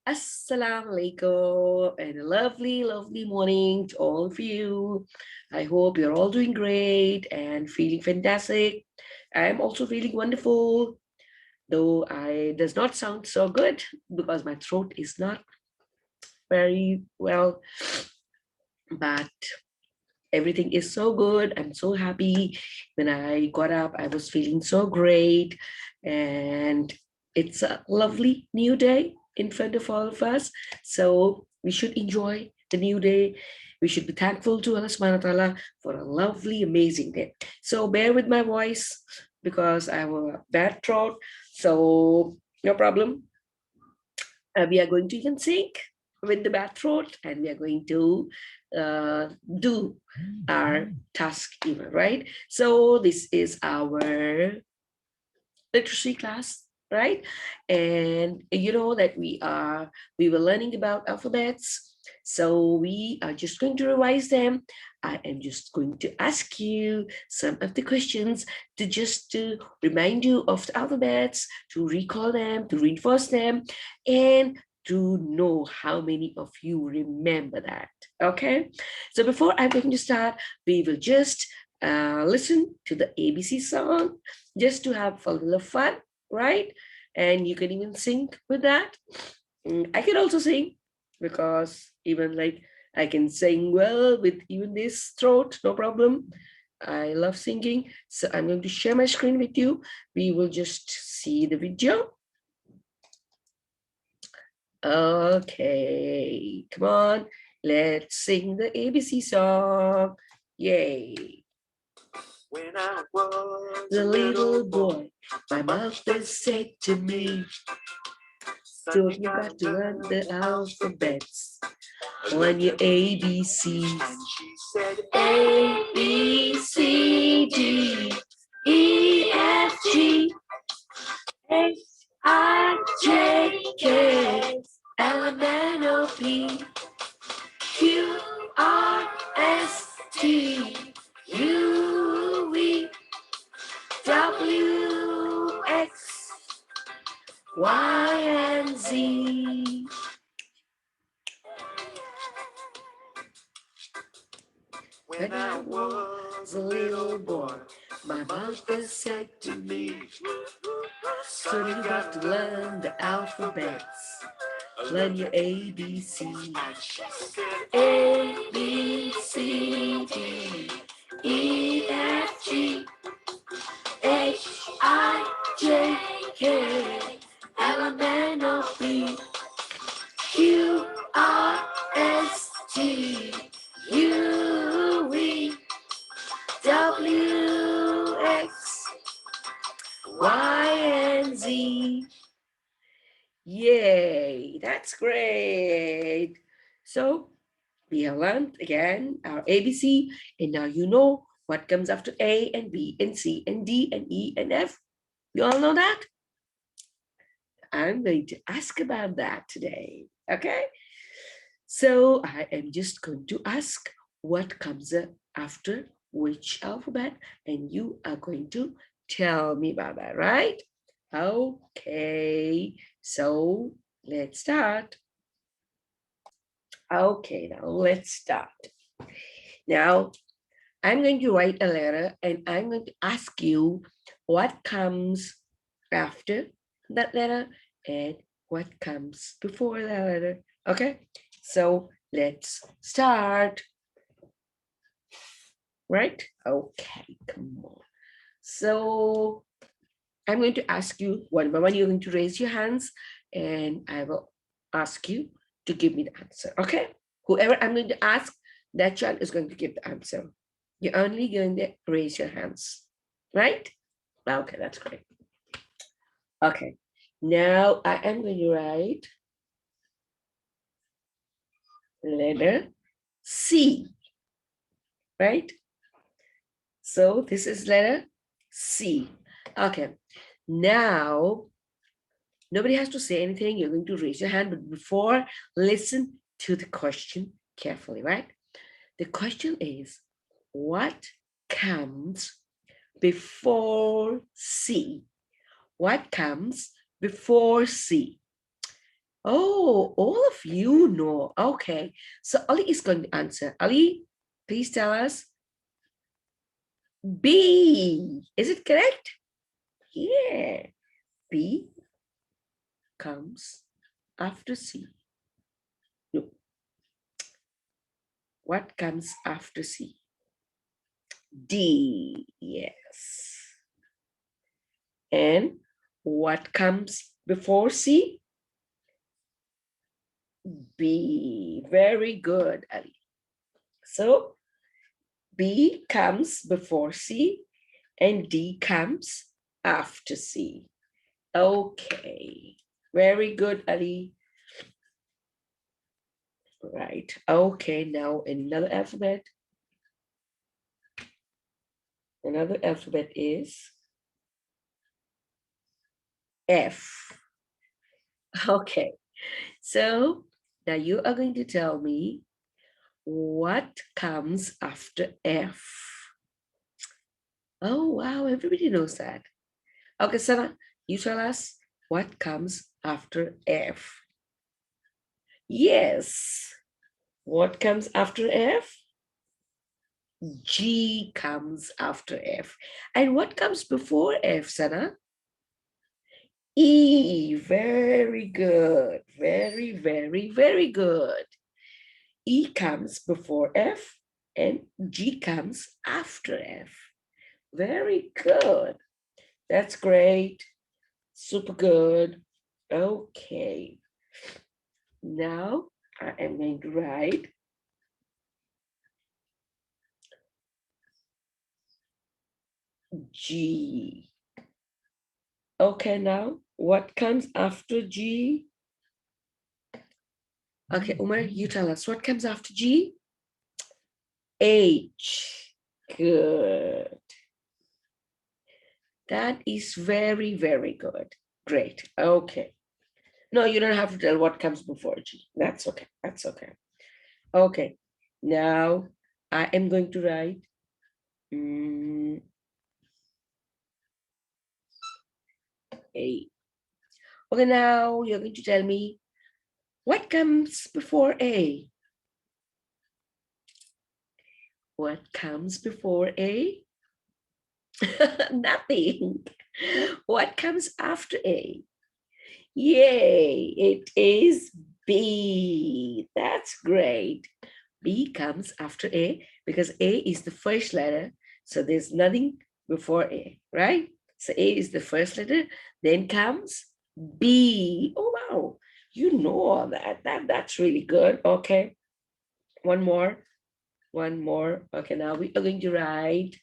Assalamu alaikum and a lovely, lovely morning to all of you. I hope you're all doing great and feeling fantastic. I'm also feeling wonderful, though I does not sound so good because my throat is not very well, but everything is so good. I'm so happy. When I got up, I was feeling so great, and it's a lovely new day in front of all of us. So we should enjoy the new day. We should be thankful to Allah subhanahu wa ta'ala for a lovely, amazing day. So bear with my voice because I have a bad throat. So no problem. We are going to even sing with the bad throat, and we are going to do our task even, right? So this is our literacy class, right? And you know that we were learning about alphabets, so we are just going to revise them. I am just going to ask you some of the questions to just to remind you of the alphabets, to recall them, to reinforce them, and to know how many of you remember that. Okay, so before I'm going to start, we will just listen to the ABC song just to have a little fun, right? And you can even sing with that. I can also sing because even like I can sing well with even this throat, no problem. I love singing. So I'm going to share my screen with you. We will just see the video. Okay, come on. Let's sing the ABC song. Yay. When I was a little boy, my mother said to me, so you got to learn the alphabets, learn your ABCs. And she said A, B, C, D, E, F, G, H, I, J, K, L, M, N, O, P, Q, R, S, T, U, V, W, X, Y, and Z. When I was a little boy, my mother said to me, son, you got to learn the alphabets, learn your ABCs. A, B, C, D, E, F, G, H, I, J, K, L, M, N, O, P, Q, R, S, T, U, V, W, X, Y, and Z. Yay, that's great. So we have learned again our ABC, and now you know what comes after A and B and C and D and E and F. You all know that? I'm going to ask about that today. Okay. So I am just going to ask what comes after which alphabet, and you are going to tell me about that, right? Okay, so let's start. Okay, now let's start. Now I'm going to write a letter and I'm going to ask you what comes after that letter and what comes before that letter. Okay, so let's start. Right? Okay, come on. So I'm going to ask you one by one. You're going to raise your hands and I will ask you to give me the answer. Okay? Whoever I'm going to ask, that child is going to give the answer. You're only going to raise your hands, right? Okay, that's great. Okay, now I am going to write letter C, right? So this is letter C. Okay, now nobody has to say anything. You're going to raise your hand, but before, listen to the question carefully, right? The question is, what comes before C? What comes before C? Oh, all of you know. Okay. So Ali is going to answer. Ali, please tell us. B. Is it correct? Yeah. B comes after C. No. What comes after C? D. Yes. And what comes before C? B. Very good, Ali. So B comes before C and D comes after C. Okay. Very good, Ali. Right. Okay, now another alphabet. Another alphabet is F. Okay. So now you are going to tell me what comes after F. Oh, wow. Everybody knows that. Okay, Sana, you tell us what comes after F. Yes. What comes after F? G comes after F. And what comes before F, Sana? E. Very good. Very, very, very good. E comes before F and G comes after F. Very good. That's great. Super good. Okay. Now I am going to write G. Okay, now what comes after G? Okay, Umar, you tell us what comes after G? H. Good. That is very, very good. Great. Okay. No, you don't have to tell what comes before G. That's okay. That's okay. Okay. Now I am going to write A. Okay, now you're going to tell me what comes before A? What comes before A? Nothing. What comes after A? Yay, it is B. That's great. B comes after A because A is the first letter. So there's nothing before A, right? So A is the first letter. Then comes B. Oh, wow. You know all that. That's really good. Okay. One more. One more. Okay, now we are going to write.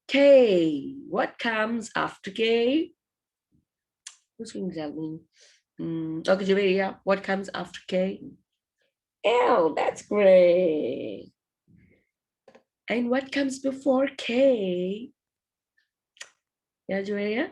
K. What comes after K? Who's going to tell me? Okay, Javeria, what comes after K? L. That's great. And what comes before K? Yeah, Javeria?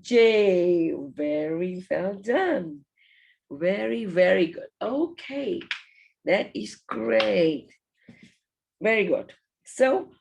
J. Very well done. Very, very good. Okay, that is great. Very good. So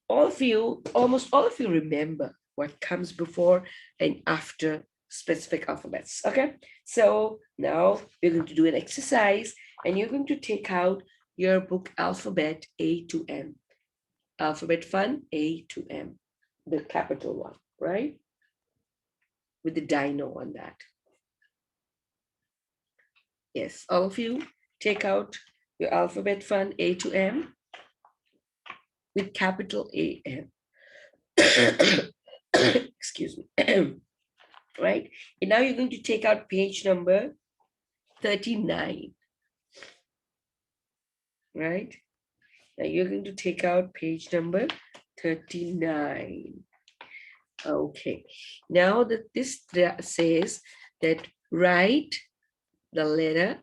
all of you, almost all of you remember what comes before and after specific alphabets. Okay, so now we're going to do an exercise and you're going to take out your book Alphabet A to M. Alphabet Fun A to M, the capital one, right? With the dino on that. Yes, all of you take out your Alphabet Fun A to M with capital A-M. Excuse me. Right? And now you're going to take out page number 39. Right? Now you're going to take out page number 39. Okay. Now that this says that write the letter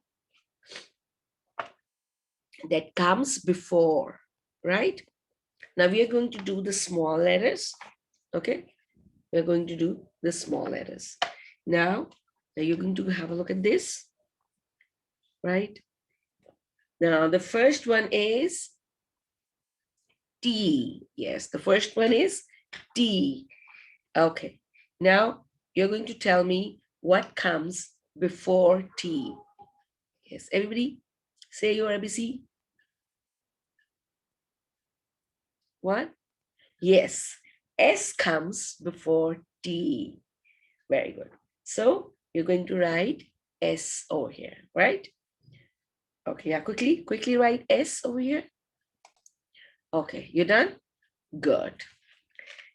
that comes before, right? Now we are going to do the small letters. Okay. We're going to do the small letters. Now you're going to have a look at this, right? Now the first one is T. Yes, the first one is T. Okay. Now you're going to tell me what comes before T. Yes, everybody say your ABC. What? Yes, S comes before T. Very good. So you're going to write S over here, right? Okay, yeah, quickly write S over here. Okay, you're done? Good.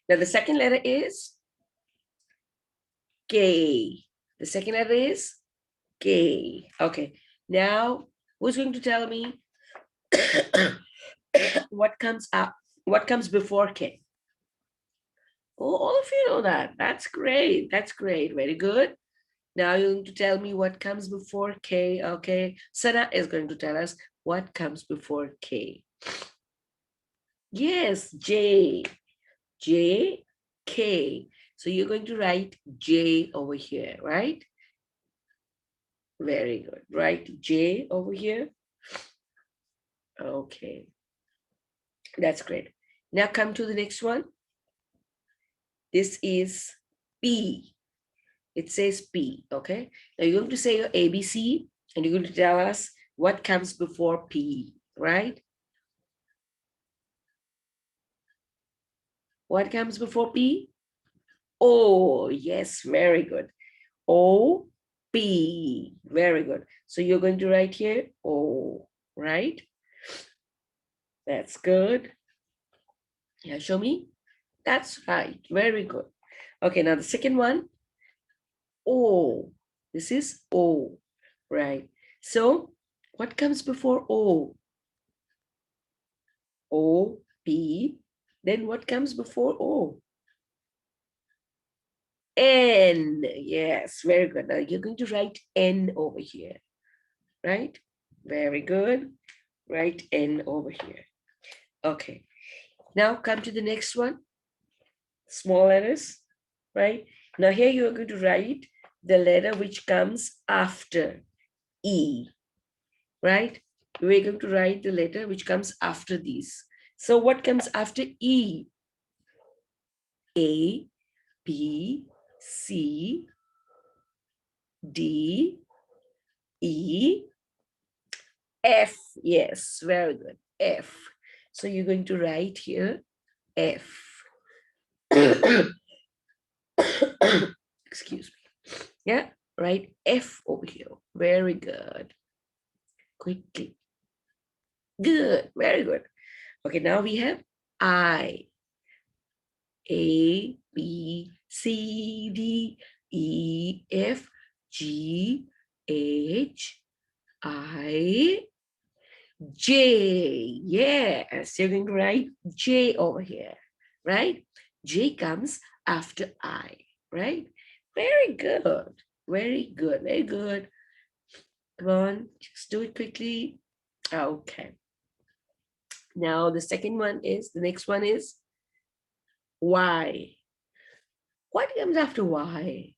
Now the second letter is K. The second letter is K. Okay, now who's going to tell me what comes up? What comes before K? Oh, all of you know that. That's great. That's great. Very good. Now you're going to tell me what comes before K. Okay. Sana is going to tell us what comes before K. Yes, J. J, K. So you're going to write J over here, right? Very good. Write J over here. Okay. That's great. Now come to the next one. This is P. It says P, okay? Now you're going to say your ABC and you're going to tell us what comes before P, right? What comes before P? O, yes, very good. O, P, very good. So you're going to write here O, right? That's good. Yeah, show me. That's right, very good. Okay, now the second one, O. This is O, right? So what comes before O? O, P. Then what comes before O? N. Yes, very good. Now you're going to write N over here, right? Very good. Write N over here. Okay. Now come to the next one. Small letters, right? Now here you are going to write the letter which comes after E, right? We're going to write the letter which comes after these. So what comes after E? A, B, C, D, E, F. Yes, very good. F. So you're going to write here F. Excuse me. Yeah, write F over here. Very good. Quickly. Good. Very good. Okay, now we have I. A, B, C, D, E, F, G, H, I, J. Yes, you're going to write J over here, right? J comes after I, right? Very good. Very good. Very good. Come on, just do it quickly. Okay. Now the second one is, the next one is Y. What comes after Y?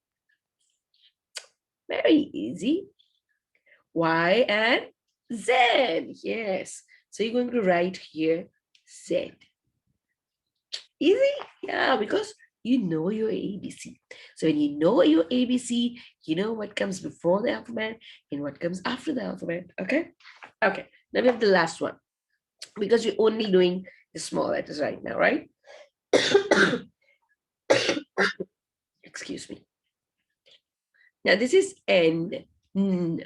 Very easy. Y and Z. Yes. So you're going to write here Z. Easy? Yeah, because you know your ABC. So when you know your ABC, you know what comes before the alphabet and what comes after the alphabet. Okay? Okay. Now we have the last one. Because we're only doing the small letters right now, right? Excuse me. Now this is N, N,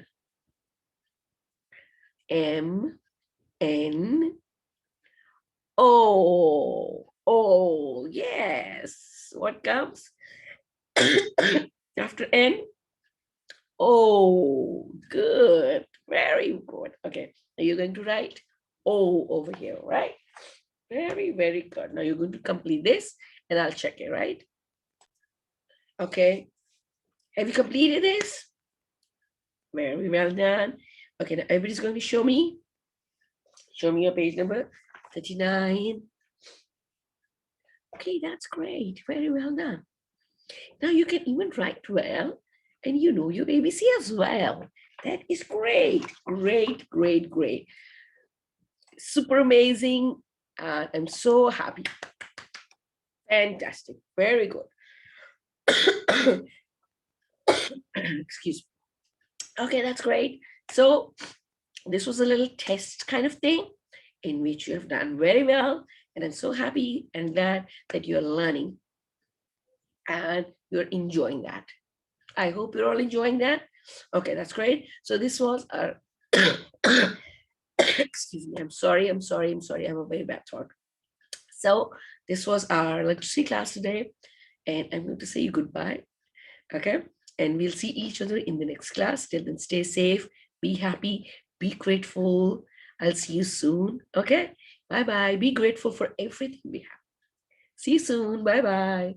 M, N, O. Oh, yes. What comes after N? Oh, good. Very good. Okay. Now you're going to write O over here, right? Very, very good. Now you're going to complete this and I'll check it, right? Okay. Have you completed this? Very well done. Okay, now everybody's going to show me. Show me your page number 39. Okay, that's great. Very well done. Now you can even write well and you know your ABC as well. That is great. Great, great, great. Super amazing. I'm so happy. Fantastic. Very good. Excuse me. Okay, that's great. So this was a little test kind of thing in which you have done very well. And I'm so happy and glad that you're learning and you're enjoying that. I hope you're all enjoying that. Okay, that's great. So this was our excuse me. I'm sorry. I have a very bad throat. So this was our literacy class today, and I'm going to say you goodbye. Okay, and we'll see each other in the next class. Till then, stay safe, be happy, be grateful. I'll see you soon. Okay, bye bye. Be grateful for everything we have. See you soon. Bye bye.